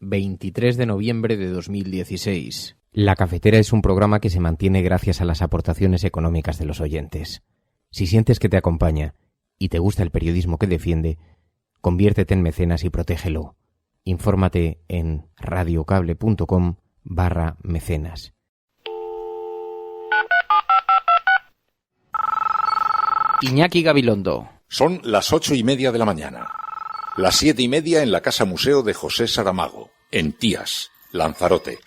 23 de noviembre de 2016. La Cafetera es un programa que se mantiene gracias a las aportaciones económicas de los oyentes. Si sientes que te acompaña y te gusta el periodismo que defiende, conviértete en mecenas y protégelo. Infórmate en radiocable.com/mecenas. Iñaki Gabilondo. Son las 8:30 de la mañana. Las 7:30 en la Casa Museo de José Saramago, en Tías, Lanzarote.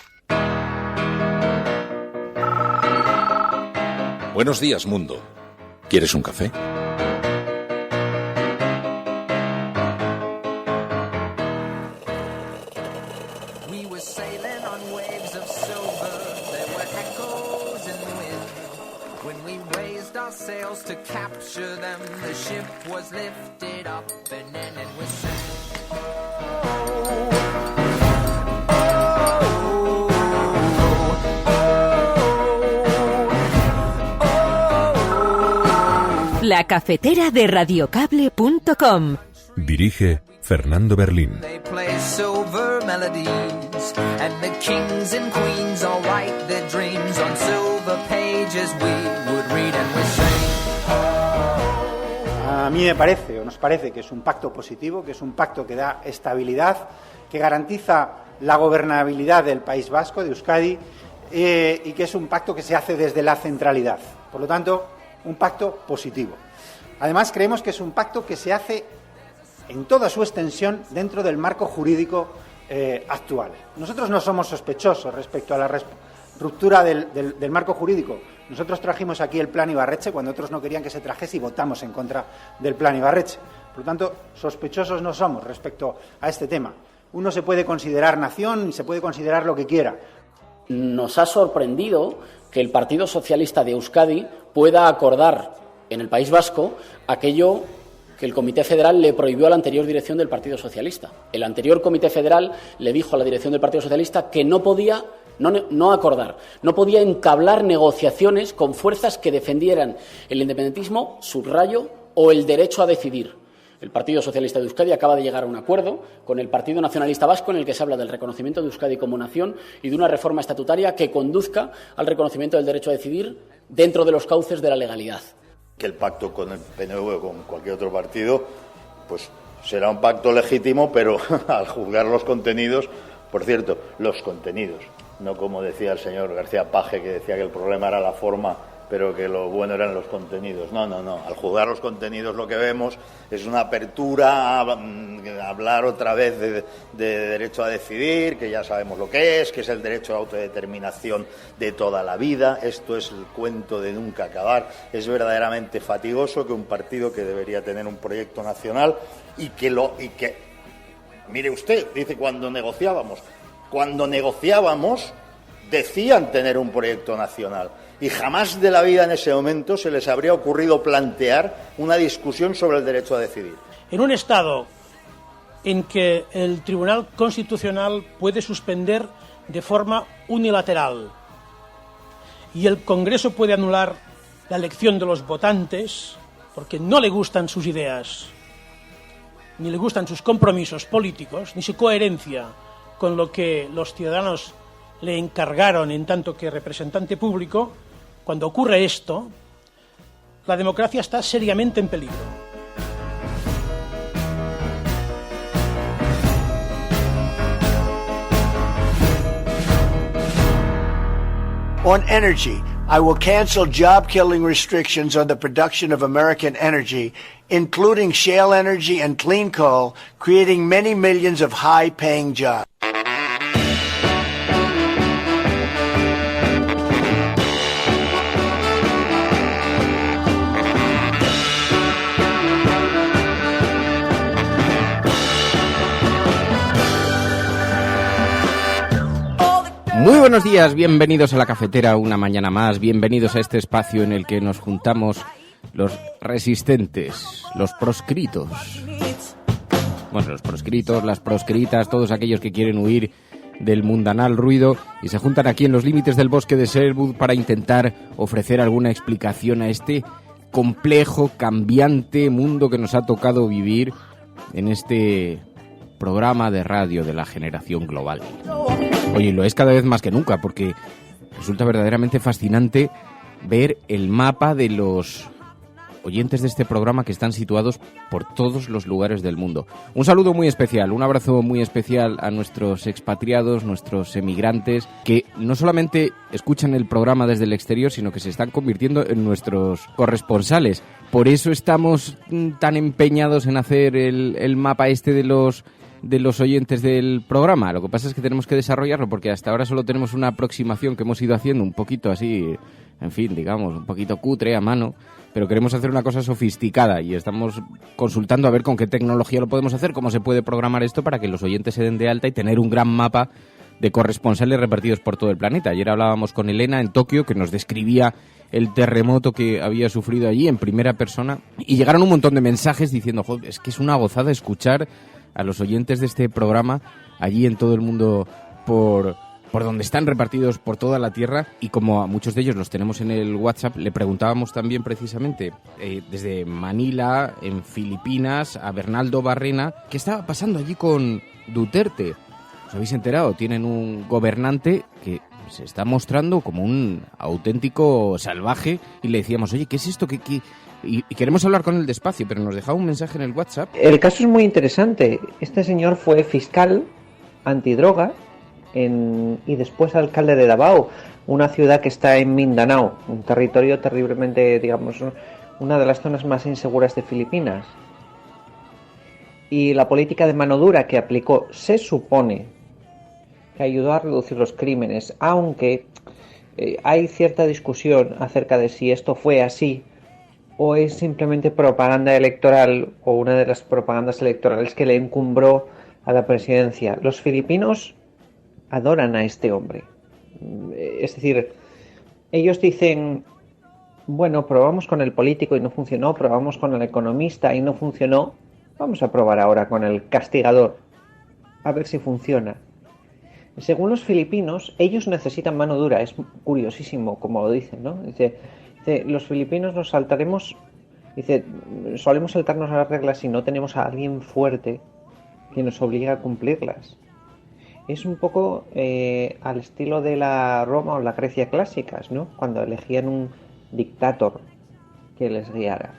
Buenos días, mundo. ¿Quieres un café? La Cafetera de radiocable.com. Dirige Fernando Berlín. A mí me parece, o nos parece, que es un pacto positivo, que es un pacto que da estabilidad, que garantiza la gobernabilidad del País Vasco, de Euskadi, y que es un pacto que se hace desde la centralidad. Por lo tanto, un pacto positivo. Además, creemos que es un pacto que se hace en toda su extensión dentro del marco jurídico actual. Nosotros no somos sospechosos respecto a la ruptura del marco jurídico. Nosotros trajimos aquí el Plan Ibarretxe cuando otros no querían que se trajese y votamos en contra del Plan Ibarretxe. Por lo tanto, sospechosos no somos respecto a este tema. Uno se puede considerar nación y se puede considerar lo que quiera. Nos ha sorprendido que el Partido Socialista de Euskadi pueda acordar en el País Vasco aquello que el Comité Federal le prohibió a la anterior dirección del Partido Socialista. El anterior Comité Federal le dijo a la dirección del Partido Socialista que no podía no acordar, no podía entablar negociaciones con fuerzas que defendieran el independentismo, subrayo, o el derecho a decidir. El Partido Socialista de Euskadi acaba de llegar a un acuerdo con el Partido Nacionalista Vasco en el que se habla del reconocimiento de Euskadi como nación y de una reforma estatutaria que conduzca al reconocimiento del derecho a decidir dentro de los cauces de la legalidad. Que el pacto con el PNV o con cualquier otro partido, pues será un pacto legítimo, pero al juzgar los contenidos, por cierto, los contenidos, no como decía el señor García Paje, que decía que el problema era la forma, pero que lo bueno eran los contenidos. No. Al juzgar los contenidos lo que vemos es una apertura a hablar otra vez de derecho a decidir, que ya sabemos lo que es el derecho a autodeterminación de toda la vida. Esto es el cuento de nunca acabar. Es verdaderamente fatigoso que un partido que debería tener un proyecto nacional y que mire usted, dice cuando negociábamos decían tener un proyecto nacional. Y jamás de la vida en ese momento se les habría ocurrido plantear una discusión sobre el derecho a decidir. En un Estado en que el Tribunal Constitucional puede suspender de forma unilateral y el Congreso puede anular la elección de los votantes porque no le gustan sus ideas, ni le gustan sus compromisos políticos, ni su coherencia con lo que los ciudadanos le encargaron en tanto que representante público, cuando ocurre esto, la democracia está seriamente en peligro. On energy, I will cancel job-killing restrictions on the production of American energy, including shale energy and clean coal, creating many millions of high-paying jobs. Muy buenos días, bienvenidos a La Cafetera una mañana más, bienvenidos a este espacio en el que nos juntamos los resistentes, los proscritos. Bueno, los proscritos, las proscritas, todos aquellos que quieren huir del mundanal ruido y se juntan aquí en los límites del bosque de Sherwood para intentar ofrecer alguna explicación a este complejo, cambiante mundo que nos ha tocado vivir en este programa de radio de la generación global. Oye, lo es cada vez más que nunca, porque resulta verdaderamente fascinante ver el mapa de los oyentes de este programa que están situados por todos los lugares del mundo. Un saludo muy especial, un abrazo muy especial a nuestros expatriados, nuestros emigrantes, que no solamente escuchan el programa desde el exterior, sino que se están convirtiendo en nuestros corresponsales. Por eso estamos tan empeñados en hacer el mapa este de los oyentes del programa. Lo que pasa es que tenemos que desarrollarlo porque hasta ahora solo tenemos una aproximación que hemos ido haciendo un poquito así, en fin, digamos, un poquito cutre, a mano, pero queremos hacer una cosa sofisticada y estamos consultando a ver con qué tecnología lo podemos hacer, cómo se puede programar esto para que los oyentes se den de alta y tener un gran mapa de corresponsales repartidos por todo el planeta. Ayer hablábamos con Elena en Tokio, que nos describía el terremoto que había sufrido allí en primera persona, y llegaron un montón de mensajes diciendo, joder, es que es una gozada escuchar a los oyentes de este programa allí en todo el mundo por donde están repartidos por toda la Tierra, y como a muchos de ellos los tenemos en el WhatsApp, le preguntábamos también precisamente desde Manila, en Filipinas, a Bernaldo Barrena, ¿qué estaba pasando allí con Duterte? ¿Os habéis enterado? Tienen un gobernante que se está mostrando como un auténtico salvaje, y le decíamos, oye, ¿qué es esto? Y queremos hablar con él despacio, pero nos dejaba un mensaje en el WhatsApp. El caso es muy interesante. Este señor fue fiscal antidroga y después alcalde de Davao, una ciudad que está en Mindanao, un territorio terriblemente, digamos, una de las zonas más inseguras de Filipinas. Y la política de mano dura que aplicó se supone que ayudó a reducir los crímenes, aunque hay cierta discusión acerca de si esto fue así o es simplemente propaganda electoral, o una de las propagandas electorales que le encumbró a la presidencia. Los filipinos adoran a este hombre. Es decir, ellos dicen, bueno, probamos con el político y no funcionó, probamos con el economista y no funcionó, vamos a probar ahora con el castigador, a ver si funciona. Según los filipinos, ellos necesitan mano dura. Es curiosísimo como lo dicen, ¿no? Dice, los filipinos nos saltaremos, solemos saltarnos a las reglas si no tenemos a alguien fuerte que nos obligue a cumplirlas. Es un poco al estilo de la Roma o la Grecia clásicas, ¿no? Cuando elegían un dictator que les guiara.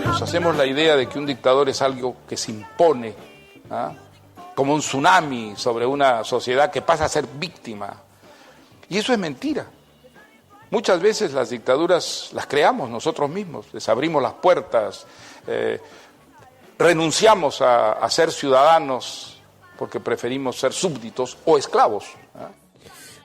Nos hacemos la idea de que un dictador es algo que se impone, ¿ah?, como un tsunami sobre una sociedad que pasa a ser víctima. Y eso es mentira. Muchas veces las dictaduras las creamos nosotros mismos, les abrimos las puertas, renunciamos a ser ciudadanos porque preferimos ser súbditos o esclavos, ¿ah?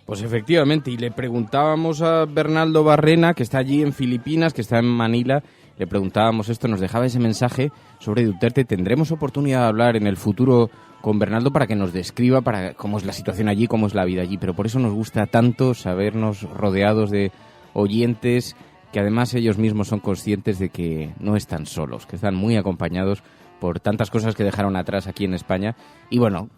Pues efectivamente, y le preguntábamos a Bernaldo Barrena, que está allí en Filipinas, que está en Manila, le preguntábamos esto, nos dejaba ese mensaje sobre Duterte. Tendremos oportunidad de hablar en el futuro con Bernaldo para que nos describa cómo es la situación allí, cómo es la vida allí, pero por eso nos gusta tanto sabernos rodeados de oyentes que además ellos mismos son conscientes de que no están solos, que están muy acompañados por tantas cosas que dejaron atrás aquí en España. Y bueno,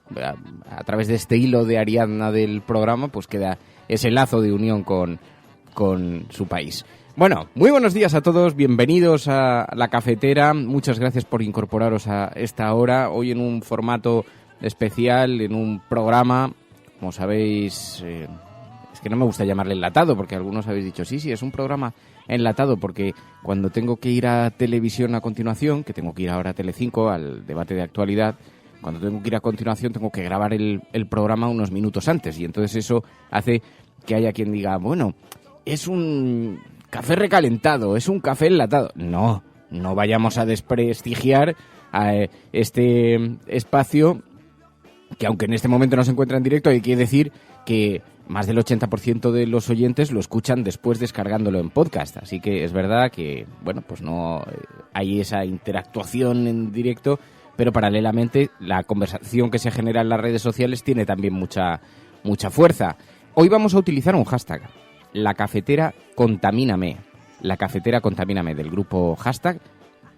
a través de este hilo de Ariadna del programa, pues queda ese lazo de unión con su país. Bueno, muy buenos días a todos, bienvenidos a La Cafetera, muchas gracias por incorporaros a esta hora, hoy en un formato especial, en un programa, como sabéis, es que no me gusta llamarle enlatado, porque algunos habéis dicho, sí, es un programa enlatado, porque cuando tengo que ir a televisión a continuación, que tengo que ir ahora a Telecinco, al debate de actualidad, cuando tengo que ir a continuación tengo que grabar el programa unos minutos antes, y entonces eso hace que haya quien diga, bueno, es un café recalentado, es un café enlatado. No vayamos a desprestigiar a este espacio que, aunque en este momento no se encuentra en directo, hay que decir que más del 80% de los oyentes lo escuchan después descargándolo en podcast. Así que es verdad que, bueno, pues no hay esa interactuación en directo, pero paralelamente la conversación que se genera en las redes sociales tiene también mucha fuerza. Hoy vamos a utilizar un hashtag. La Cafetera Contamíname. La Cafetera Contamíname, del grupo Hashtag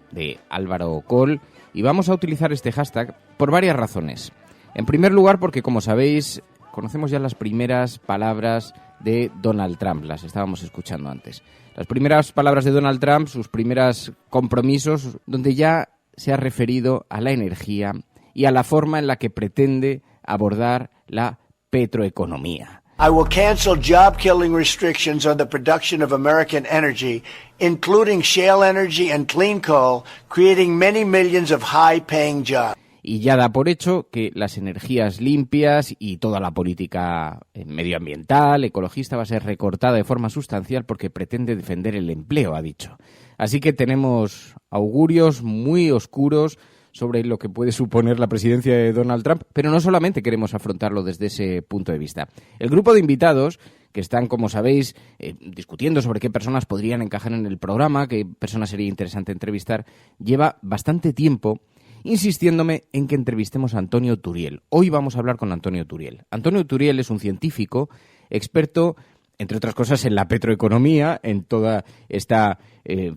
de Álvaro Col. Y vamos a utilizar este hashtag por varias razones. En primer lugar, porque, como sabéis, conocemos ya las primeras palabras de Donald Trump. Las estábamos escuchando antes. Las primeras palabras de Donald Trump, sus primeros compromisos, donde ya se ha referido a la energía y a la forma en la que pretende abordar la petroeconomía. I will cancel job-killing restrictions on the production of American energy, including shale energy and clean coal, creating many millions of high-paying jobs. Y ya da por hecho que las energías limpias y toda la política medioambiental, ecologista, va a ser recortada de forma sustancial porque pretende defender el empleo, ha dicho. Así que tenemos augurios muy oscuros sobre lo que puede suponer la presidencia de Donald Trump, pero no solamente queremos afrontarlo desde ese punto de vista. El grupo de invitados que están, como sabéis, discutiendo sobre qué personas podrían encajar en el programa, qué personas sería interesante entrevistar, lleva bastante tiempo insistiéndome en que entrevistemos a Antonio Turiel. Hoy vamos a hablar con Antonio Turiel. Antonio Turiel es un científico experto, entre otras cosas, en la petroeconomía, en toda esta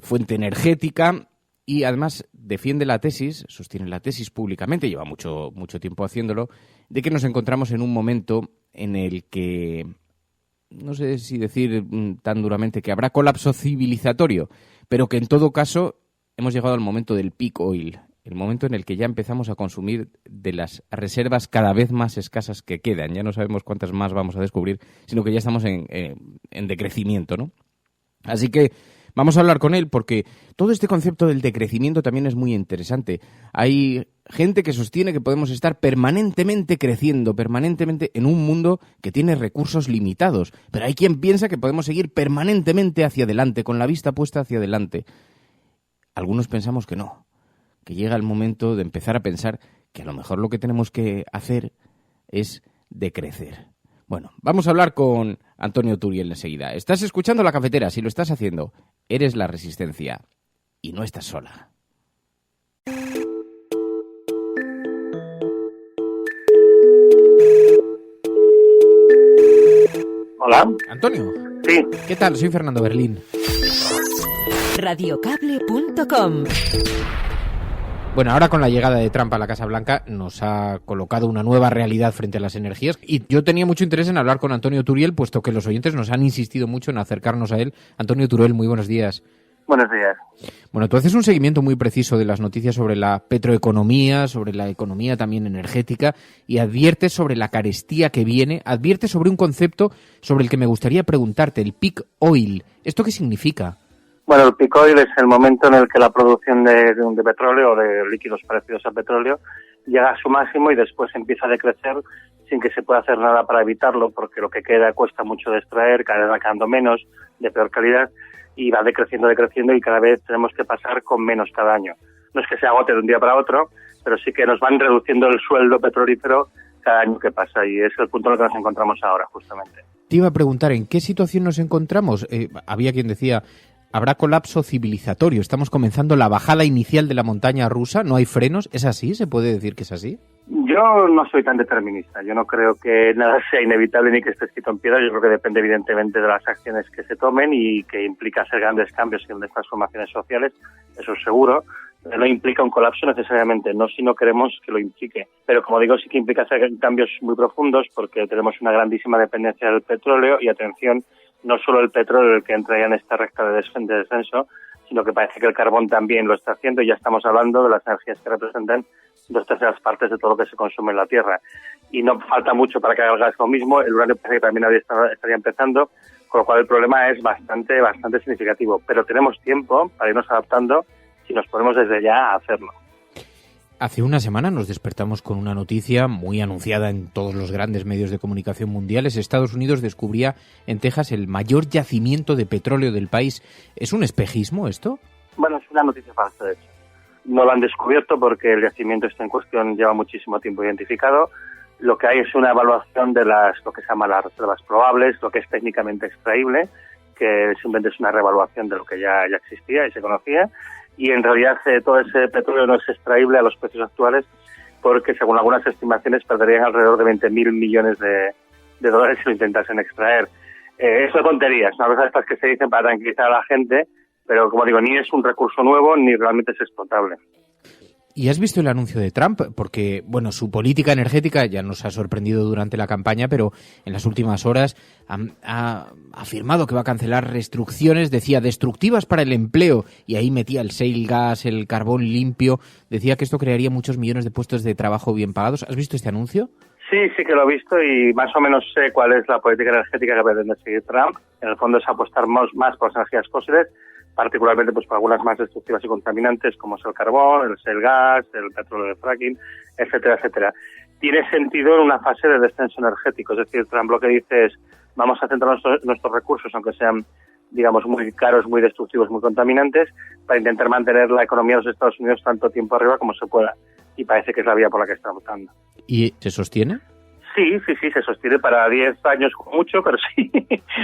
fuente energética, y además defiende la tesis, sostiene la tesis públicamente, lleva mucho tiempo haciéndolo, de que nos encontramos en un momento en el que, no sé si decir tan duramente que habrá colapso civilizatorio, pero que en todo caso hemos llegado al momento del peak oil, el momento en el que ya empezamos a consumir de las reservas cada vez más escasas que quedan. Ya no sabemos cuántas más vamos a descubrir, sino que ya estamos en decrecimiento, ¿no? Así que vamos a hablar con él porque todo este concepto del decrecimiento también es muy interesante. Hay gente que sostiene que podemos estar permanentemente creciendo, permanentemente en un mundo que tiene recursos limitados. Pero hay quien piensa que podemos seguir permanentemente hacia adelante, con la vista puesta hacia adelante. Algunos pensamos que no, que llega el momento de empezar a pensar que a lo mejor lo que tenemos que hacer es decrecer. Bueno, vamos a hablar con Antonio Turiel enseguida. Estás escuchando La Cafetera. Si lo estás haciendo, eres la Resistencia y no estás sola. Hola. Antonio. Sí. ¿Qué tal? Soy Fernando Berlín. Radiocable.com. Bueno, ahora con la llegada de Trump a la Casa Blanca nos ha colocado una nueva realidad frente a las energías y yo tenía mucho interés en hablar con Antonio Turiel, puesto que los oyentes nos han insistido mucho en acercarnos a él. Antonio Turiel, muy buenos días. Buenos días. Bueno, tú haces un seguimiento muy preciso de las noticias sobre la petroeconomía, sobre la economía también energética y adviertes sobre la carestía que viene, adviertes sobre un concepto sobre el que me gustaría preguntarte, el peak oil. ¿Esto qué significa? Bueno, el peak oil es el momento en el que la producción de petróleo o de líquidos parecidos a petróleo llega a su máximo y después empieza a decrecer sin que se pueda hacer nada para evitarlo, porque lo que queda cuesta mucho de extraer, cada vez va quedando menos, de peor calidad, y va decreciendo y cada vez tenemos que pasar con menos cada año. No es que se agote de un día para otro, pero sí que nos van reduciendo el sueldo petrolífero cada año que pasa, y es el punto en el que nos encontramos ahora, justamente. Te iba a preguntar, ¿en qué situación nos encontramos? Había quien decía, habrá colapso civilizatorio, estamos comenzando la bajada inicial de la montaña rusa, no hay frenos, ¿es así? ¿Se puede decir que es así? Yo no soy tan determinista, yo no creo que nada sea inevitable ni que esté escrito en piedra, yo creo que depende evidentemente de las acciones que se tomen y que implica hacer grandes cambios y grandes transformaciones sociales, eso es seguro. No implica un colapso necesariamente, no si no queremos que lo implique, pero como digo sí que implica hacer cambios muy profundos porque tenemos una grandísima dependencia del petróleo y atención, no solo el petróleo el que entra ya en esta recta de descenso, sino que parece que el carbón también lo está haciendo y ya estamos hablando de las energías que representan 2/3 partes de todo lo que se consume en la Tierra. Y no falta mucho para que haga el gas lo mismo, el uranio parece que también estaría empezando, con lo cual el problema es bastante significativo. Pero tenemos tiempo para irnos adaptando si nos ponemos desde ya a hacerlo. Hace una semana nos despertamos con una noticia muy anunciada en todos los grandes medios de comunicación mundiales. Estados Unidos descubría en Texas el mayor yacimiento de petróleo del país. ¿Es un espejismo esto? Bueno, es una noticia falsa, de hecho. No lo han descubierto porque el yacimiento está en cuestión, lleva muchísimo tiempo identificado. Lo que hay es una evaluación de lo que se llama las reservas probables, lo que es técnicamente extraíble, que simplemente es una reevaluación de lo que ya existía y se conocía. Y en realidad todo ese petróleo no es extraíble a los precios actuales porque, según algunas estimaciones, perderían alrededor de 20.000 millones de dólares si lo intentasen extraer. Es una tontería, es una cosa de estas que se dicen para tranquilizar a la gente, pero como digo, ni es un recurso nuevo ni realmente es explotable. ¿Y has visto el anuncio de Trump? Porque, bueno, su política energética ya nos ha sorprendido durante la campaña, pero en las últimas horas ha afirmado que va a cancelar restricciones, decía, destructivas para el empleo, y ahí metía el shale gas, el carbón limpio. Decía que esto crearía muchos millones de puestos de trabajo bien pagados. ¿Has visto este anuncio? Sí que lo he visto y más o menos sé cuál es la política energética que pretende seguir Trump. En el fondo es apostar más por las energías fósiles, particularmente pues por algunas más destructivas y contaminantes como es el carbón, el shale gas, el petróleo de fracking, etcétera, etcétera. Tiene sentido en una fase de descenso energético, es decir, Trump lo que dice es vamos a centrar nuestros recursos, aunque sean, digamos, muy caros, muy destructivos, muy contaminantes, para intentar mantener la economía de los Estados Unidos tanto tiempo arriba como se pueda. Y parece que es la vía por la que está votando. ¿Y se sostiene? Sí, se sostiene para 10 años con mucho, pero sí.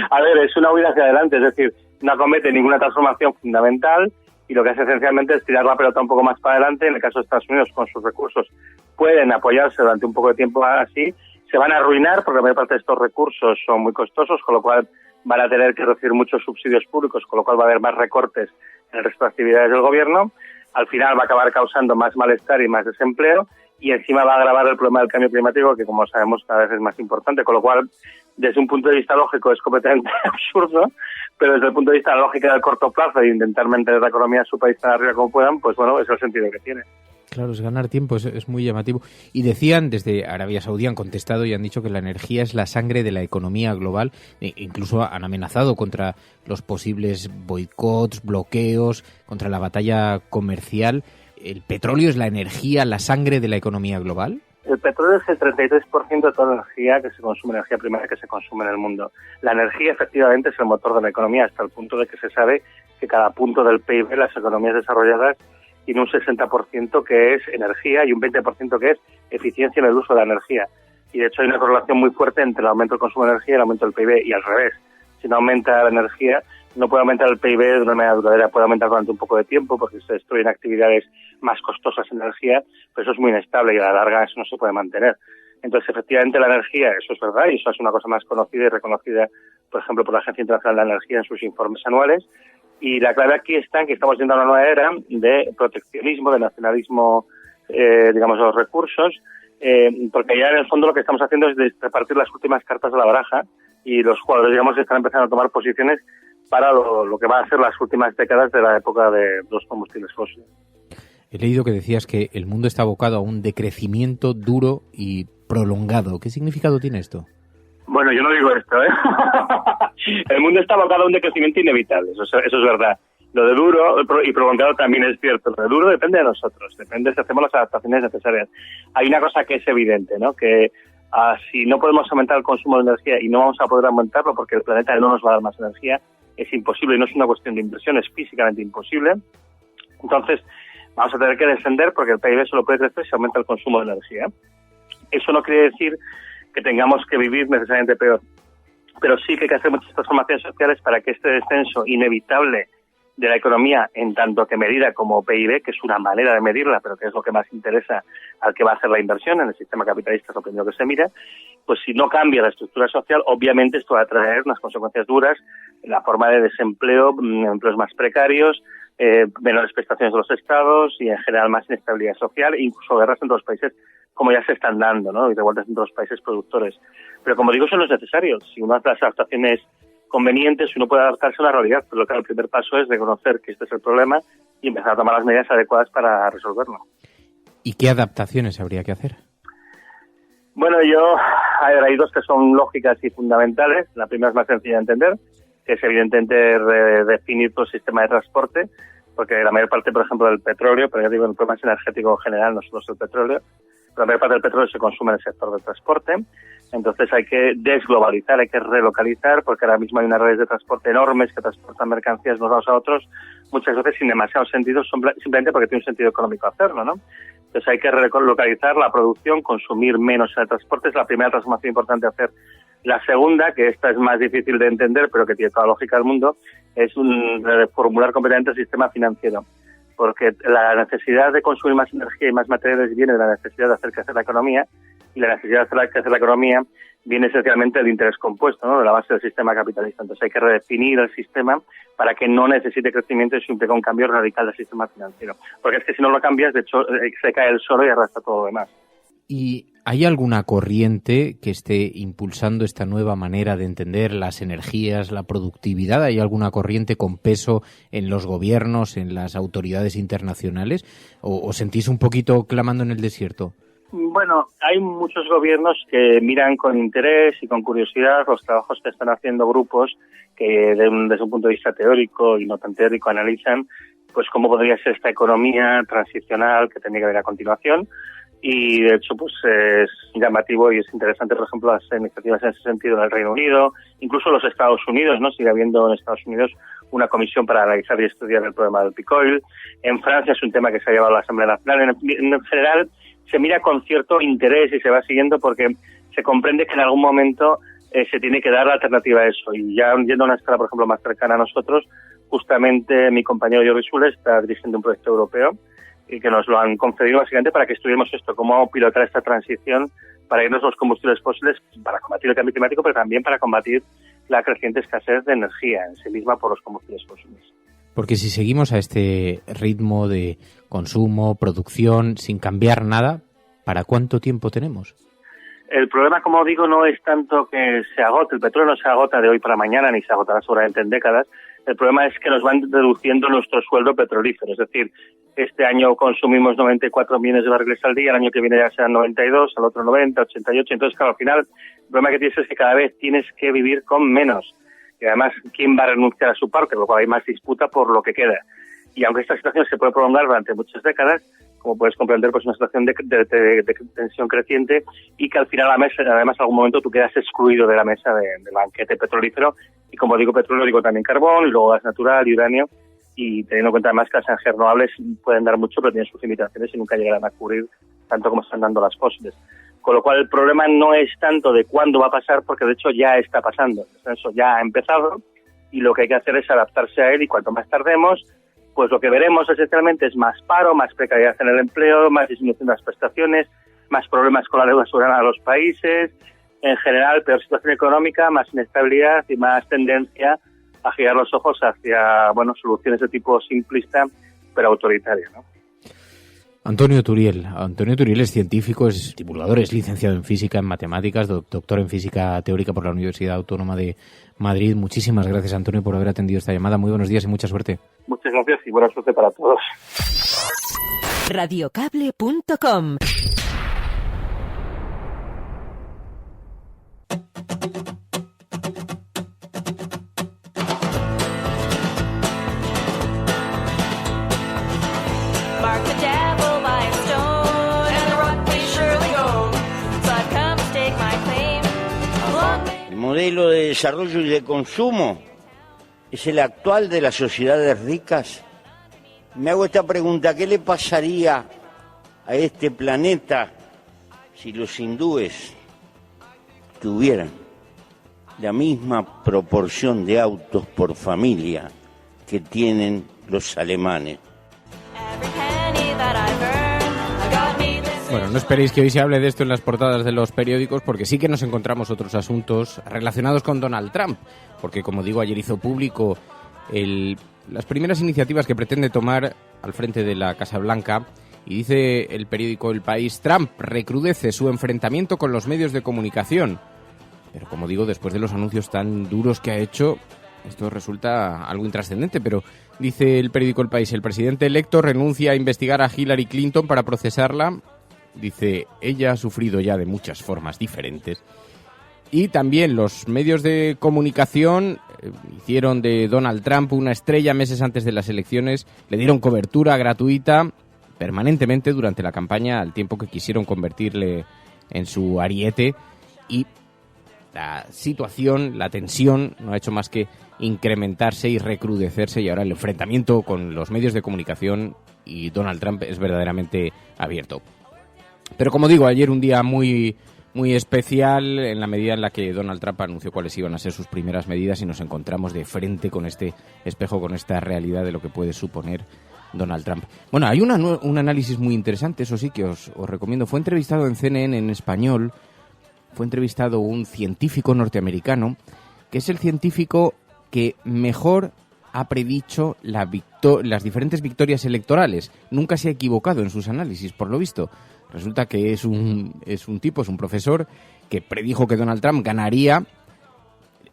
A ver, es una huida hacia adelante, es decir, no acomete ninguna transformación fundamental y lo que hace esencialmente es tirar la pelota un poco más para adelante. En el caso de Estados Unidos, con sus recursos, pueden apoyarse durante un poco de tiempo así. Se van a arruinar porque la mayor parte de estos recursos son muy costosos, con lo cual van a tener que recibir muchos subsidios públicos, con lo cual va a haber más recortes en el resto de actividades del gobierno. Al final va a acabar causando más malestar y más desempleo y encima va a agravar el problema del cambio climático, que como sabemos cada vez es más importante, con lo cual desde un punto de vista lógico es completamente absurdo, pero desde el punto de vista lógico del corto plazo de intentar mantener la economía de su país tan arriba como puedan, pues bueno, es el sentido que tiene. Claro, es ganar tiempo, es muy llamativo. Y decían, desde Arabia Saudí han contestado y han dicho que la energía es la sangre de la economía global. Incluso han amenazado contra los posibles boicots, bloqueos, contra la batalla comercial. ¿El petróleo es la energía, la sangre de la economía global? El petróleo es el 33% de toda la energía que se consume, energía primaria que se consume en el mundo. La energía efectivamente es el motor de la economía, hasta el punto de que se sabe que cada punto del PIB, las economías desarrolladas, tiene un 60% que es energía y un 20% que es eficiencia en el uso de la energía. Y de hecho hay una correlación muy fuerte entre el aumento del consumo de energía y el aumento del PIB, y al revés. Si no aumenta la energía, no puede aumentar el PIB de una manera duradera, puede aumentar durante un poco de tiempo porque se destruyen actividades más costosas en energía, pero eso es muy inestable y a la larga eso no se puede mantener. Entonces, efectivamente, la energía, eso es verdad, y eso es una cosa más conocida y reconocida, por ejemplo, por la Agencia Internacional de la Energía en sus informes anuales. Y la clave aquí está en que estamos yendo a una nueva era de proteccionismo, de nacionalismo, digamos, de los recursos, porque ya en el fondo lo que estamos haciendo es repartir las últimas cartas de la baraja y los jugadores, digamos, están empezando a tomar posiciones para lo que va a ser las últimas décadas de la época de los combustibles fósiles. He leído que decías que el mundo está abocado a un decrecimiento duro y prolongado. ¿Qué significado tiene esto? Bueno, yo no digo esto, ¿eh? El mundo está abocado a un decrecimiento inevitable, eso es verdad. Lo de duro y prolongado también es cierto. Lo de duro depende de nosotros, depende si hacemos las adaptaciones necesarias. Hay una cosa que es evidente, ¿no? Que si no podemos aumentar el consumo de energía y no vamos a poder aumentarlo porque el planeta no nos va a dar más energía, es imposible y no es una cuestión de inversión, es físicamente imposible. Entonces, vamos a tener que descender porque el PIB solo puede crecer si aumenta el consumo de energía. Eso no quiere decir que tengamos que vivir necesariamente peor, pero sí que hay que hacer muchas transformaciones sociales para que este descenso inevitable de la economía, en tanto que medida como PIB, que es una manera de medirla, pero que es lo que más interesa al que va a hacer la inversión en el sistema capitalista, es lo primero que se mira, pues si no cambia la estructura social, obviamente esto va a traer unas consecuencias duras en la forma de desempleo, empleos más precarios, menores prestaciones de los estados y en general más inestabilidad social e incluso guerras entre los países como ya se están dando, ¿no? Y revueltas entre los países productores. Pero como digo, eso no es necesario. Si uno hace las adaptaciones convenientes, uno puede adaptarse a la realidad, pero claro, el primer paso es reconocer que este es el problema y empezar a tomar las medidas adecuadas para resolverlo. ¿Y qué adaptaciones habría que hacer? Bueno, hay dos que son lógicas y fundamentales. La primera es más sencilla de entender, que es evidentemente redefinir todo el sistema de transporte, porque la mayor parte, por ejemplo, del petróleo, pero ya digo, el problema es energético en general, no solo es el petróleo, pero la mayor parte del petróleo se consume en el sector del transporte. Entonces hay que desglobalizar, hay que relocalizar, porque ahora mismo hay unas redes de transporte enormes que transportan mercancías de unos lados a otros, muchas veces sin demasiado sentido, simplemente porque tiene un sentido económico hacerlo, ¿no? Entonces hay que relocalizar la producción, consumir menos en el transporte, es la primera transformación importante a hacer. La segunda, que esta es más difícil de entender, pero que tiene toda la lógica del mundo, es reformular completamente el sistema financiero. Porque la necesidad de consumir más energía y más materiales viene de la necesidad de hacer crecer la economía, y la necesidad que hace la economía viene esencialmente del interés compuesto, ¿no? De la base del sistema capitalista. Entonces hay que redefinir el sistema para que no necesite crecimiento y eso implica un cambio radical del sistema financiero. Porque es que si no lo cambias, de hecho, se cae el suelo y arrastra todo lo demás. ¿Y hay alguna corriente que esté impulsando esta nueva manera de entender las energías, la productividad? ¿Hay alguna corriente con peso en los gobiernos, en las autoridades internacionales? ¿O sentís un poquito clamando en el desierto? Bueno, hay muchos gobiernos que miran con interés y con curiosidad los trabajos que están haciendo grupos que desde un punto de vista teórico y no tan teórico analizan pues cómo podría ser esta economía transicional que tendría que haber a continuación. Y de hecho pues es llamativo y es interesante, por ejemplo, las iniciativas en ese sentido en el Reino Unido, incluso los Estados Unidos, ¿no? Sigue habiendo en Estados Unidos una comisión para analizar y estudiar el problema del peak oil. En Francia es un tema que se ha llevado a la Asamblea Nacional. En general se mira con cierto interés y se va siguiendo porque se comprende que en algún momento se tiene que dar la alternativa a eso. Y ya yendo a una escala, por ejemplo, más cercana a nosotros, justamente mi compañero Jordi Soler está dirigiendo un proyecto europeo y que nos lo han concedido básicamente para que estudiemos esto, cómo pilotar esta transición para irnos los combustibles fósiles, para combatir el cambio climático, pero también para combatir la creciente escasez de energía en sí misma por los combustibles fósiles. Porque si seguimos a este ritmo de consumo, producción, sin cambiar nada, ¿para cuánto tiempo tenemos? El problema, como digo, no es tanto que se agote. El petróleo no se agota de hoy para mañana, ni se agotará seguramente en décadas. El problema es que nos van reduciendo nuestro sueldo petrolífero. Es decir, este año consumimos 94 millones de barriles al día, el año que viene ya serán 92, al otro 90, 88. Entonces, claro, al final, el problema que tienes es que cada vez tienes que vivir con menos. Y además, ¿quién va a renunciar a su parte? Por lo cual hay más disputa por lo que queda. Y aunque esta situación se puede prolongar durante muchas décadas, como puedes comprender, pues es una situación de tensión creciente y que al final, además, en algún momento tú quedas excluido de la mesa del banquete petrolífero. Y como digo petróleo, digo también carbón, y luego gas natural y uranio. Y teniendo en cuenta además que las energías renovables pueden dar mucho, pero tienen sus limitaciones y nunca llegarán a cubrir tanto como están dando las fósiles. Con lo cual el problema no es tanto de cuándo va a pasar, porque de hecho ya está pasando. Eso ya ha empezado y lo que hay que hacer es adaptarse a él y cuanto más tardemos, pues lo que veremos esencialmente es más paro, más precariedad en el empleo, más disminución de las prestaciones, más problemas con la deuda soberana de los países, en general peor situación económica, más inestabilidad y más tendencia a girar los ojos hacia, bueno, soluciones de tipo simplista pero autoritaria, ¿no? Antonio Turiel es científico, es divulgador, es licenciado en física, en matemáticas, doctor en física teórica por la Universidad Autónoma de Madrid. Muchísimas gracias, Antonio, por haber atendido esta llamada. Muy buenos días y mucha suerte. Muchas gracias y buena suerte para todos. Radiocable.com. El modelo de desarrollo y de consumo es el actual de las sociedades ricas. Me hago esta pregunta: ¿qué le pasaría a este planeta si los hindúes tuvieran la misma proporción de autos por familia que tienen los alemanes? Bueno, no esperéis que hoy se hable de esto en las portadas de los periódicos, porque sí que nos encontramos otros asuntos relacionados con Donald Trump, porque como digo, ayer hizo público las primeras iniciativas que pretende tomar al frente de la Casa Blanca, y dice el periódico El País: Trump recrudece su enfrentamiento con los medios de comunicación. Pero como digo, después de los anuncios tan duros que ha hecho, esto resulta algo intrascendente, pero dice el periódico El País: el presidente electo renuncia a investigar a Hillary Clinton para procesarla. Dice, ella ha sufrido ya de muchas formas diferentes. Y también los medios de comunicación hicieron de Donald Trump una estrella meses antes de las elecciones, le dieron cobertura gratuita permanentemente durante la campaña, al tiempo que quisieron convertirle en su ariete, y la situación, la tensión, no ha hecho más que incrementarse y recrudecerse, y ahora el enfrentamiento con los medios de comunicación y Donald Trump es verdaderamente abierto. Pero como digo, ayer un día muy especial, en la medida en la que Donald Trump anunció cuáles iban a ser sus primeras medidas y nos encontramos de frente con este espejo, con esta realidad de lo que puede suponer Donald Trump. Bueno, hay un análisis muy interesante, eso sí que os recomiendo. Fue entrevistado en CNN en español, fue entrevistado un científico norteamericano, que es el científico que mejor ha predicho las diferentes victorias electorales. Nunca se ha equivocado en sus análisis, por lo visto. Resulta que es un profesor que predijo que Donald Trump ganaría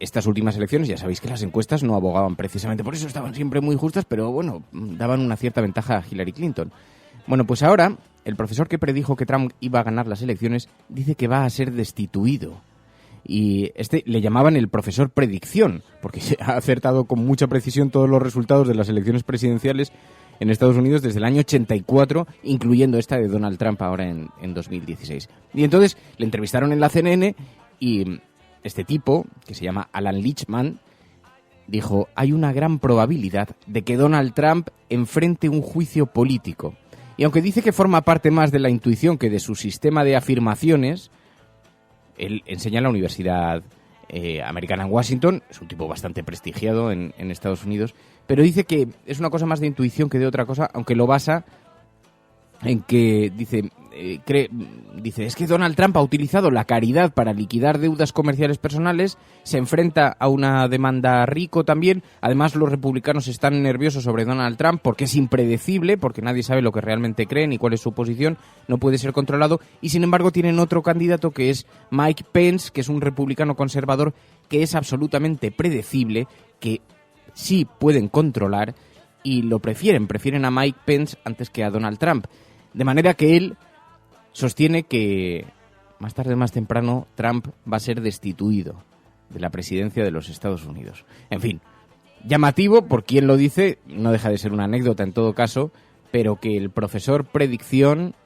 estas últimas elecciones. Ya sabéis que las encuestas no abogaban precisamente por eso, estaban siempre muy justas, pero bueno, daban una cierta ventaja a Hillary Clinton. Bueno, pues ahora el profesor que predijo que Trump iba a ganar las elecciones dice que va a ser destituido. Y le llamaban el profesor predicción, porque ha acertado con mucha precisión todos los resultados de las elecciones presidenciales en Estados Unidos desde el año 84, incluyendo esta de Donald Trump ahora en 2016. Y entonces le entrevistaron en la CNN y este tipo, que se llama Alan Lichtman, dijo: hay una gran probabilidad de que Donald Trump enfrente un juicio político. Y aunque dice que forma parte más de la intuición que de su sistema de afirmaciones, él enseña en la Universidad Americana en Washington, es un tipo bastante prestigiado en Estados Unidos, pero dice que es una cosa más de intuición que de otra cosa, aunque lo basa en que dice es que Donald Trump ha utilizado la caridad para liquidar deudas comerciales personales, se enfrenta a una demanda rico también, además los republicanos están nerviosos sobre Donald Trump porque es impredecible, porque nadie sabe lo que realmente cree ni cuál es su posición, no puede ser controlado, y sin embargo tienen otro candidato que es Mike Pence, que es un republicano conservador que es absolutamente predecible, que sí pueden controlar y lo prefieren a Mike Pence antes que a Donald Trump. De manera que él sostiene que más tarde o más temprano Trump va a ser destituido de la presidencia de los Estados Unidos. En fin, llamativo por quien lo dice, no deja de ser una anécdota en todo caso, pero que el profesor predicción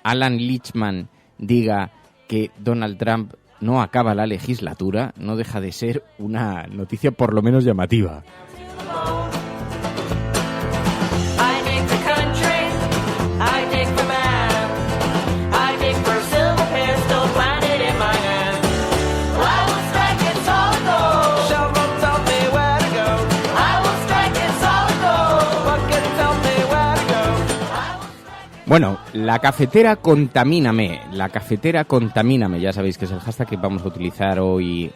Alan Lichtman diga que Donald Trump no acaba la legislatura no deja de ser una noticia por lo menos llamativa. Bueno, la cafetera contamíname, ya sabéis que es el hashtag que vamos a utilizar hoy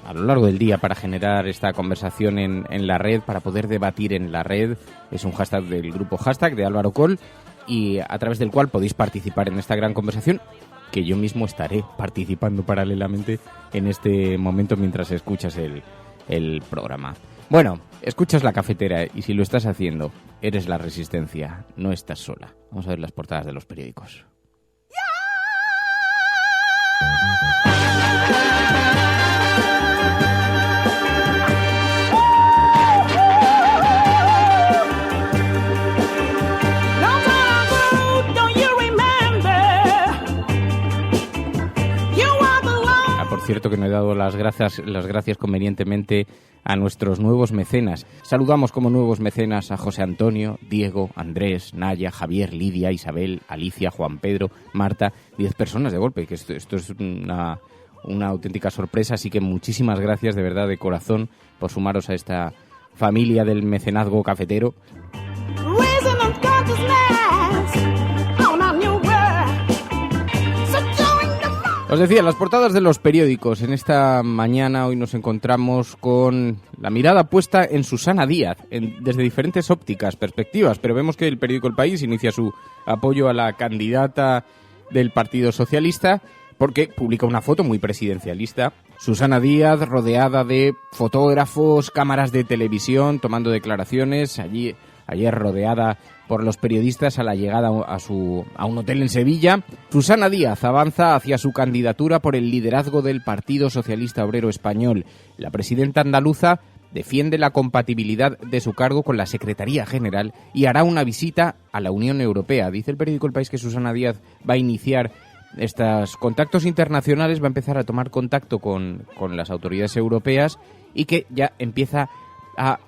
a lo largo del día para generar esta conversación en la red, para poder debatir en la red. Es un hashtag del grupo hashtag de Álvaro Coll y a través del cual podéis participar en esta gran conversación que yo mismo estaré participando paralelamente en este momento mientras escuchas el programa. Bueno, escuchas la cafetera y si lo estás haciendo, eres la resistencia, no estás sola. Vamos a ver las portadas de los periódicos. Por cierto que no he dado las gracias convenientemente a nuestros nuevos mecenas. Saludamos como nuevos mecenas a José Antonio, Diego, Andrés, Naya, Javier, Lidia, Isabel, Alicia, Juan Pedro, Marta, 10 personas de golpe, que esto es una auténtica sorpresa, así que muchísimas gracias de verdad de corazón por sumaros a esta familia del mecenazgo cafetero. Os decía, las portadas de los periódicos. En esta mañana hoy nos encontramos con la mirada puesta en Susana Díaz, desde diferentes ópticas, perspectivas, pero vemos que el periódico El País inicia su apoyo a la candidata del Partido Socialista porque publica una foto muy presidencialista. Susana Díaz rodeada de fotógrafos, cámaras de televisión, tomando declaraciones, ayer rodeada por los periodistas a la llegada a un hotel en Sevilla. Susana Díaz avanza hacia su candidatura por el liderazgo del Partido Socialista Obrero Español. La presidenta andaluza defiende la compatibilidad de su cargo con la Secretaría General y hará una visita a la Unión Europea. Dice el periódico El País que Susana Díaz va a iniciar estos contactos internacionales, va a empezar a tomar contacto con las autoridades europeas y que ya empieza a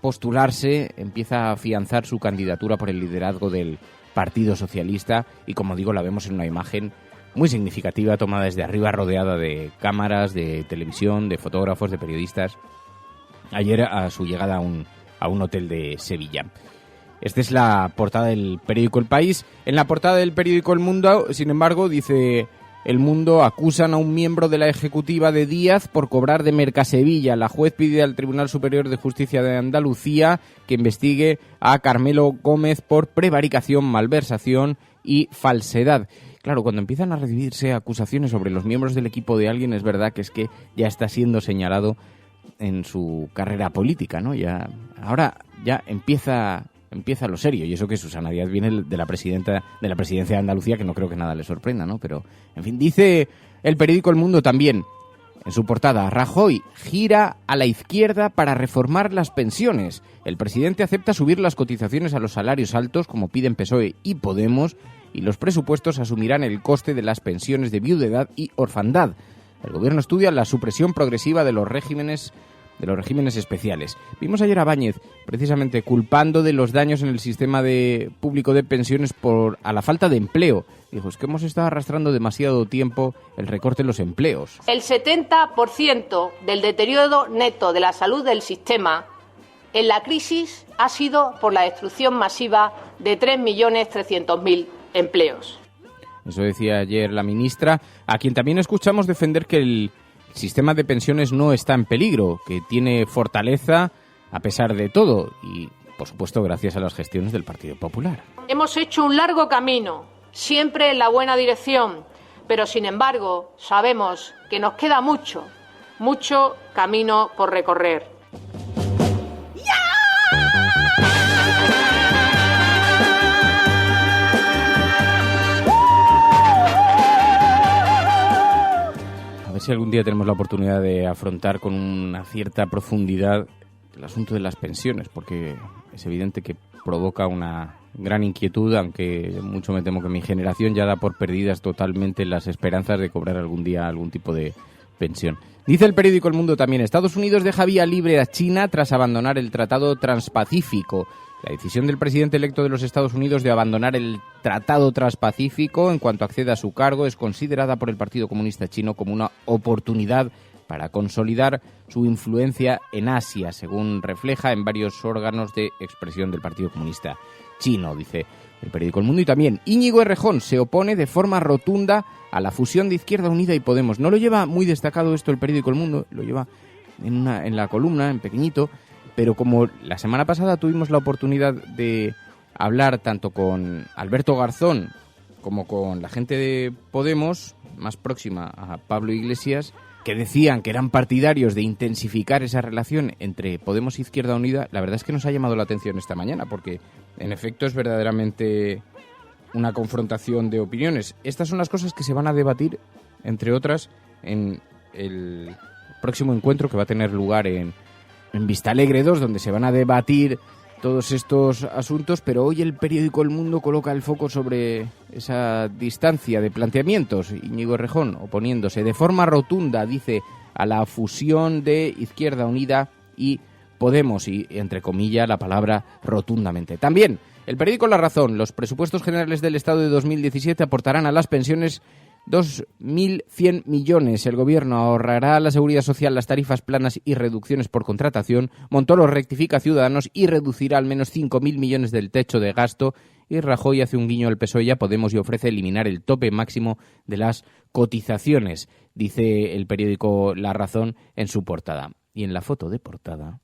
postularse, empieza a afianzar su candidatura por el liderazgo del Partido Socialista y, como digo, la vemos en una imagen muy significativa tomada desde arriba, rodeada de cámaras, de televisión, de fotógrafos, de periodistas, ayer a su llegada a un hotel de Sevilla. Esta es la portada del periódico El País. En la portada del periódico El Mundo, sin embargo, dice El Mundo, acusan a un miembro de la ejecutiva de Díaz por cobrar de Mercasevilla. La juez pide al Tribunal Superior de Justicia de Andalucía que investigue a Carmelo Gómez por prevaricación, malversación y falsedad. Claro, cuando empiezan a recibirse acusaciones sobre los miembros del equipo de alguien, es verdad que ya está siendo señalado en su carrera política, ¿no? Ahora ya empieza lo serio, y eso que Susana Díaz viene de la presidencia de Andalucía, que no creo que nada le sorprenda, ¿no? Pero, en fin, dice el periódico El Mundo también, en su portada, Rajoy gira a la izquierda para reformar las pensiones. El presidente acepta subir las cotizaciones a los salarios altos, como piden PSOE y Podemos, y los presupuestos asumirán el coste de las pensiones de viudedad y orfandad. El gobierno estudia la supresión progresiva de los regímenes especiales. Vimos ayer a Báñez, precisamente, culpando de los daños en el sistema público de pensiones a la falta de empleo. Dijo, es que hemos estado arrastrando demasiado tiempo el recorte en los empleos. El 70% del deterioro neto de la salud del sistema en la crisis ha sido por la destrucción masiva de 3.300.000 empleos. Eso decía ayer la ministra, a quien también escuchamos defender que el sistema de pensiones no está en peligro, que tiene fortaleza a pesar de todo y, por supuesto, gracias a las gestiones del Partido Popular. Hemos hecho un largo camino, siempre en la buena dirección, pero, sin embargo, sabemos que nos queda mucho camino por recorrer. A ver si algún día tenemos la oportunidad de afrontar con una cierta profundidad el asunto de las pensiones, porque es evidente que provoca una gran inquietud, aunque mucho me temo que mi generación ya da por perdidas totalmente las esperanzas de cobrar algún día algún tipo de pensión. Dice el periódico El Mundo también, Estados Unidos deja vía libre a China tras abandonar el Tratado Transpacífico. La decisión del presidente electo de los Estados Unidos de abandonar el Tratado Transpacífico en cuanto acceda a su cargo es considerada por el Partido Comunista Chino como una oportunidad para consolidar su influencia en Asia, según refleja en varios órganos de expresión del Partido Comunista Chino, dice el periódico El Mundo. Y también Íñigo Errejón se opone de forma rotunda a la fusión de Izquierda Unida y Podemos. No lo lleva muy destacado esto el periódico El Mundo, lo lleva en la columna, en pequeñito, pero como la semana pasada tuvimos la oportunidad de hablar tanto con Alberto Garzón como con la gente de Podemos, más próxima a Pablo Iglesias, que decían que eran partidarios de intensificar esa relación entre Podemos e Izquierda Unida, la verdad es que nos ha llamado la atención esta mañana, porque en efecto es verdaderamente una confrontación de opiniones. Estas son las cosas que se van a debatir, entre otras, en el próximo encuentro que va a tener lugar en Vistalegre 2, donde se van a debatir todos estos asuntos, pero hoy el periódico El Mundo coloca el foco sobre esa distancia de planteamientos. Íñigo Errejón oponiéndose de forma rotunda, dice, a la fusión de Izquierda Unida y Podemos, y entre comillas la palabra rotundamente. También el periódico La Razón, los presupuestos generales del Estado de 2017 aportarán a las pensiones 2.100 millones. El Gobierno ahorrará a la Seguridad Social las tarifas planas y reducciones por contratación. Montoro rectifica a Ciudadanos y reducirá al menos 5.000 millones del techo de gasto. Y Rajoy hace un guiño al PSOE y a Podemos y ofrece eliminar el tope máximo de las cotizaciones, dice el periódico La Razón en su portada. Y en la foto de portada...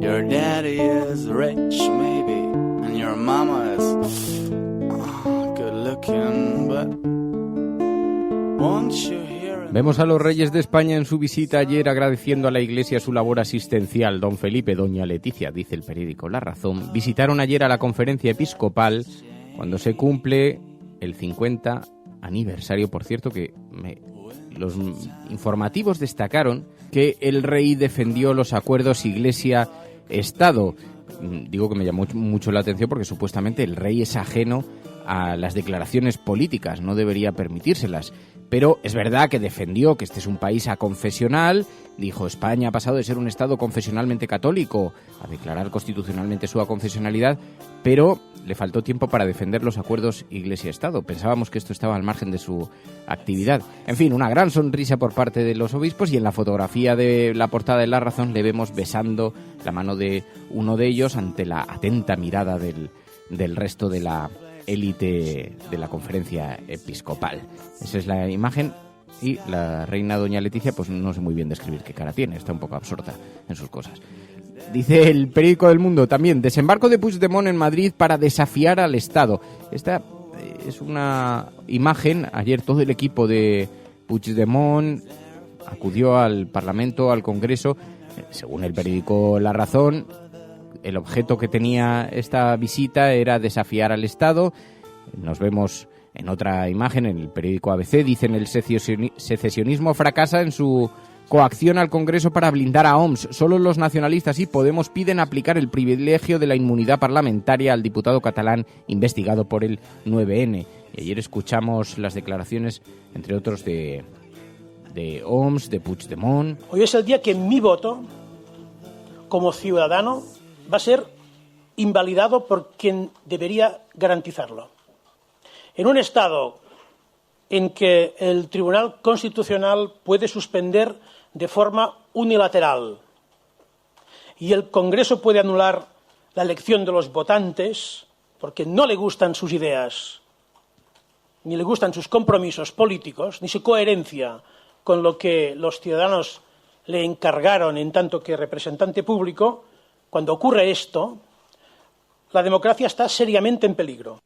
Your daddy is rich, maybe, and your mama is good looking, but won't you hear it? Vemos a los reyes de España en su visita ayer agradeciendo a la Iglesia su labor asistencial. Don Felipe, doña Leticia, dice el periódico La Razón, visitaron ayer a la conferencia episcopal cuando se cumple el 50 aniversario. Por cierto, que los informativos destacaron que el rey defendió los acuerdos Iglesia-Estado. Digo que me llamó mucho la atención porque supuestamente el rey es ajeno a las declaraciones políticas, no debería permitírselas. Pero es verdad que defendió que este es un país aconfesional, dijo España ha pasado de ser un Estado confesionalmente católico a declarar constitucionalmente su aconfesionalidad, pero le faltó tiempo para defender los acuerdos Iglesia-Estado. Pensábamos que esto estaba al margen de su actividad. En fin, una gran sonrisa por parte de los obispos, y en la fotografía de la portada de La Razón le vemos besando la mano de uno de ellos ante la atenta mirada del resto de la élite de la conferencia episcopal. Esa es la imagen, y la reina doña Leticia pues no sé muy bien describir qué cara tiene, está un poco absorta en sus cosas. Dice el periódico del Mundo también: desembarco de Puigdemont en Madrid para desafiar al Estado. Esta es una imagen. Ayer todo el equipo de Puigdemont acudió al Parlamento, al Congreso. Según el periódico La Razón, el objeto que tenía esta visita era desafiar al Estado. Nos vemos en otra imagen en el periódico ABC. Dicen: el secesionismo fracasa en su coacción al Congreso para blindar a OMS. Solo los nacionalistas y Podemos piden aplicar el privilegio de la inmunidad parlamentaria al diputado catalán investigado por el 9N. Y ayer escuchamos las declaraciones, entre otros, de OMS, de Puigdemont. Hoy es el día que mi voto, como ciudadano, va a ser invalidado por quien debería garantizarlo. En un Estado en que el Tribunal Constitucional puede suspender de forma unilateral y el Congreso puede anular la elección de los votantes porque no le gustan sus ideas, ni le gustan sus compromisos políticos, ni su coherencia con lo que los ciudadanos le encargaron en tanto que representante público, cuando ocurre esto, la democracia está seriamente en peligro.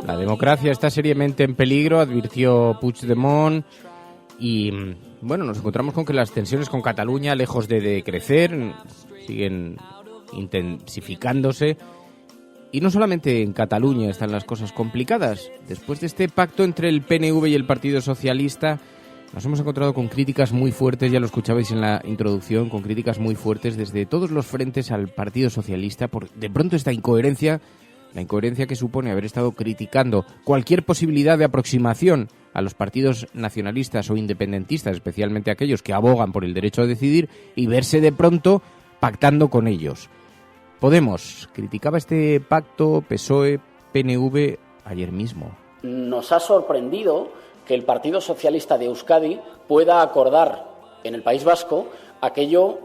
La democracia está seriamente en peligro, advirtió Puigdemont, y bueno, nos encontramos con que las tensiones con Cataluña, lejos de decrecer, siguen intensificándose. Y no solamente en Cataluña están las cosas complicadas. Después de este pacto entre el PNV y el Partido Socialista, nos hemos encontrado con críticas muy fuertes, ya lo escuchabais en la introducción, con críticas muy fuertes desde todos los frentes al Partido Socialista por de pronto esta incoherencia. La incoherencia que supone haber estado criticando cualquier posibilidad de aproximación a los partidos nacionalistas o independentistas, especialmente aquellos que abogan por el derecho a decidir, y verse de pronto pactando con ellos. Podemos criticaba este pacto PSOE, PNV ayer mismo. Nos ha sorprendido que el Partido Socialista de Euskadi pueda acordar en el País Vasco aquello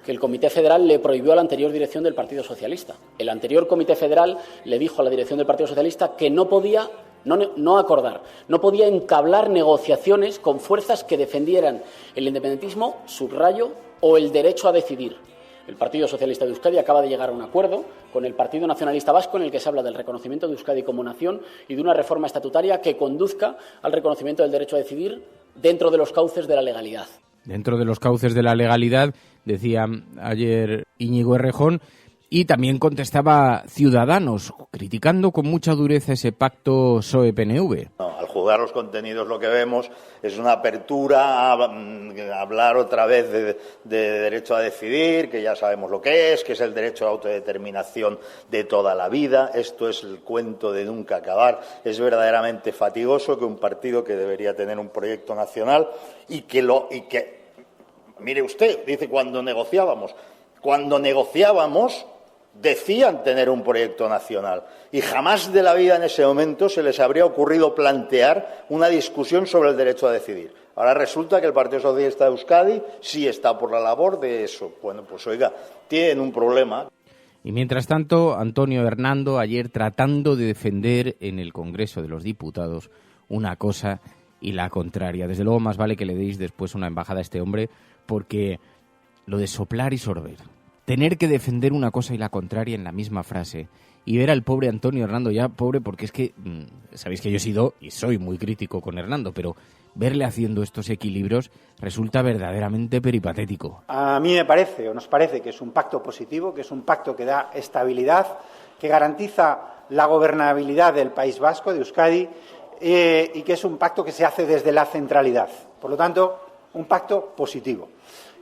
que el Comité Federal le prohibió a la anterior dirección del Partido Socialista. El anterior Comité Federal le dijo a la dirección del Partido Socialista que no podía no acordar, no podía entablar negociaciones con fuerzas que defendieran el independentismo, subrayo, o el derecho a decidir. El Partido Socialista de Euskadi acaba de llegar a un acuerdo con el Partido Nacionalista Vasco en el que se habla del reconocimiento de Euskadi como nación y de una reforma estatutaria que conduzca al reconocimiento del derecho a decidir dentro de los cauces de la legalidad. Dentro de los cauces de la legalidad, decía ayer Íñigo Errejón, y también contestaba Ciudadanos, criticando con mucha dureza ese pacto PSOE-PNV. No, al juzgar los contenidos lo que vemos es una apertura a hablar otra vez de derecho a decidir, que ya sabemos lo que es el derecho a autodeterminación de toda la vida. Esto es el cuento de nunca acabar. Es verdaderamente fatigoso que un partido que debería tener un proyecto nacional y que mire usted, dice cuando negociábamos decían tener un proyecto nacional y jamás de la vida en ese momento se les habría ocurrido plantear una discusión sobre el derecho a decidir. Ahora resulta que el Partido Socialista de Euskadi sí está por la labor de eso. Bueno, pues oiga, tienen un problema. Y mientras tanto, Antonio Hernando ayer tratando de defender en el Congreso de los Diputados una cosa y la contraria. Desde luego más vale que le deis después una embajada a este hombre, porque lo de soplar y sorber, tener que defender una cosa y la contraria en la misma frase, y ver al pobre Antonio Hernando, ya pobre porque es que, sabéis que yo he sido y soy muy crítico con Hernando, pero verle haciendo estos equilibrios resulta verdaderamente peripatético. A mí me parece, o nos parece, que es un pacto positivo, que es un pacto que da estabilidad, que garantiza la gobernabilidad del País Vasco, de Euskadi, y que es un pacto que se hace desde la centralidad. Por lo tanto, un pacto positivo.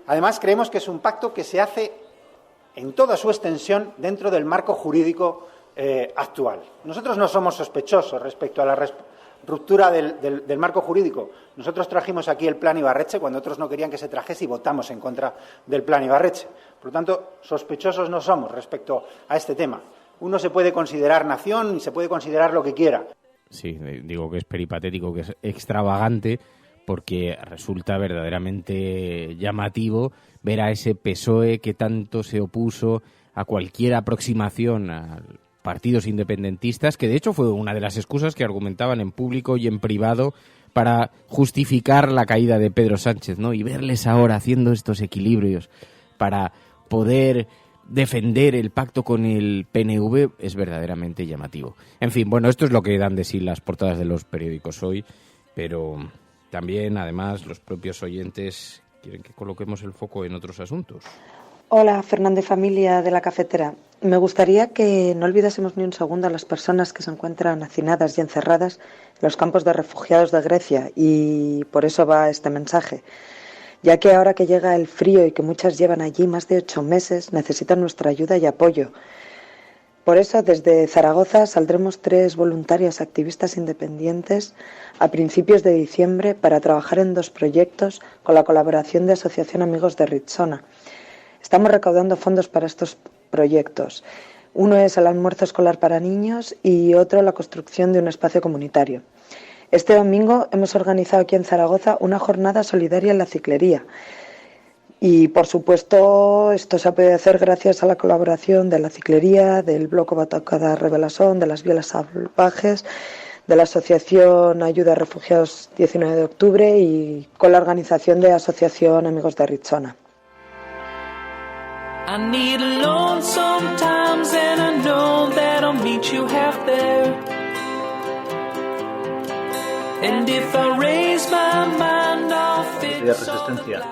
Además, creemos que es un pacto que se hace en toda su extensión dentro del marco jurídico actual. Nosotros no somos sospechosos respecto a la ruptura del marco jurídico. Nosotros trajimos aquí el Plan Ibarretxe cuando otros no querían que se trajese y votamos en contra del Plan Ibarretxe. Por lo tanto, sospechosos no somos respecto a este tema. Uno se puede considerar nación y se puede considerar lo que quiera. Sí, digo que es peripatético, que es extravagante, porque resulta verdaderamente llamativo ver a ese PSOE que tanto se opuso a cualquier aproximación a partidos independentistas, que de hecho fue una de las excusas que argumentaban en público y en privado para justificar la caída de Pedro Sánchez, ¿no? Y verles ahora haciendo estos equilibrios para poder defender el pacto con el PNV es verdaderamente llamativo. En fin, bueno, esto es lo que dan de sí las portadas de los periódicos hoy, pero también, además, los propios oyentes quieren que coloquemos el foco en otros asuntos. Hola, Fernández familia de la cafetera. Me gustaría que no olvidásemos ni un segundo a las personas que se encuentran hacinadas y encerradas en los campos de refugiados de Grecia, y por eso va este mensaje. Ya que ahora que llega el frío y que muchas llevan allí más de 8 meses, necesitan nuestra ayuda y apoyo. Por eso, desde Zaragoza saldremos 3 voluntarios activistas independientes a principios de diciembre para trabajar en 2 proyectos con la colaboración de Asociación Amigos de Ritxona. Estamos recaudando fondos para estos proyectos. Uno es el almuerzo escolar para niños y otro la construcción de un espacio comunitario. Este domingo hemos organizado aquí en Zaragoza una jornada solidaria en la ciclería. Y, por supuesto, esto se ha podido hacer gracias a la colaboración de la ciclería, del Bloco Batacada Revelasón, de las Bielas Salvajes, de la Asociación Ayuda a Refugiados 19 de octubre y con la organización de Asociación Amigos de Ritxona. I need a loan sometimes and I know that I'll meet you half there. And if I raise my mind I'll fix de Resistencia.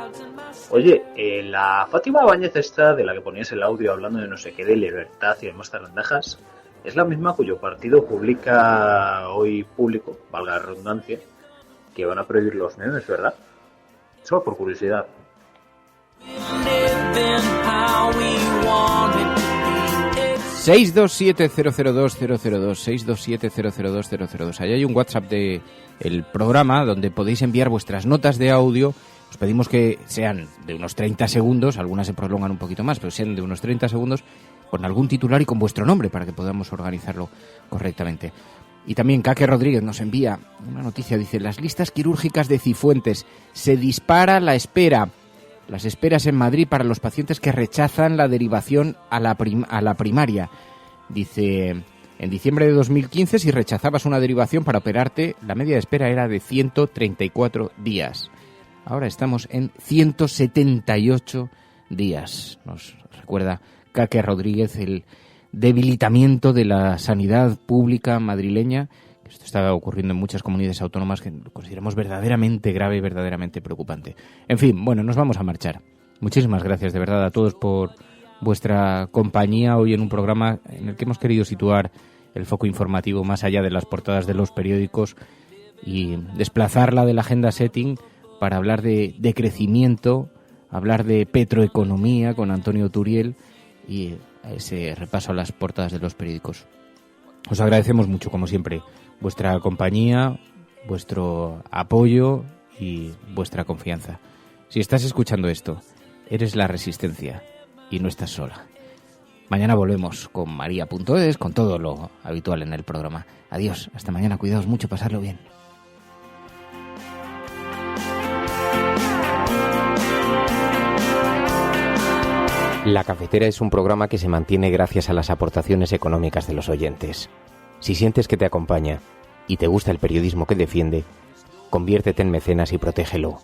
Oye, la Fátima Báñez esta de la que ponías el audio hablando de no sé qué, de libertad y demás tarandajas, es la misma cuyo partido publica hoy público, valga la redundancia, que van a prohibir los memes, ¿verdad? Solo por curiosidad. 627-002-002, 627-002-002. Ahí hay un WhatsApp de el programa donde podéis enviar vuestras notas de audio. Os pedimos que sean de unos 30 segundos, algunas se prolongan un poquito más, pero sean de unos 30 segundos, con algún titular y con vuestro nombre para que podamos organizarlo correctamente. Y también Kake Rodríguez nos envía una noticia, dice: las listas quirúrgicas de Cifuentes, se dispara la espera. Las esperas en Madrid para los pacientes que rechazan la derivación a la primaria. Dice, en diciembre de 2015, si rechazabas una derivación para operarte, la media de espera era de 134 días. Ahora estamos en 178 días. Nos recuerda Kake Rodríguez el debilitamiento de la sanidad pública madrileña. Esto está ocurriendo en muchas comunidades autónomas que consideramos verdaderamente grave y verdaderamente preocupante. En fin, bueno, nos vamos a marchar. Muchísimas gracias de verdad a todos por vuestra compañía hoy en un programa en el que hemos querido situar el foco informativo más allá de las portadas de los periódicos y desplazarla de la agenda setting para hablar de crecimiento, hablar de petroeconomía con Antonio Turiel y ese repaso a las portadas de los periódicos. Os agradecemos mucho, como siempre, vuestra compañía, vuestro apoyo y vuestra confianza. Si estás escuchando esto, eres la Resistencia y no estás sola. Mañana volvemos con María.es, con todo lo habitual en el programa. Adiós, hasta mañana, cuidaos mucho, pasarlo bien. La Cafetera es un programa que se mantiene gracias a las aportaciones económicas de los oyentes. Si sientes que te acompaña y te gusta el periodismo que defiende, conviértete en mecenas y protégelo.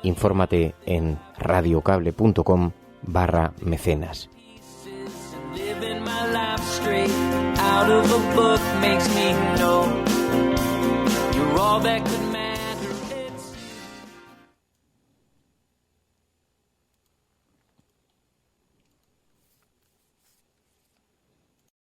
Infórmate en radiocable.com/mecenas. Out of a book makes me know you're all that could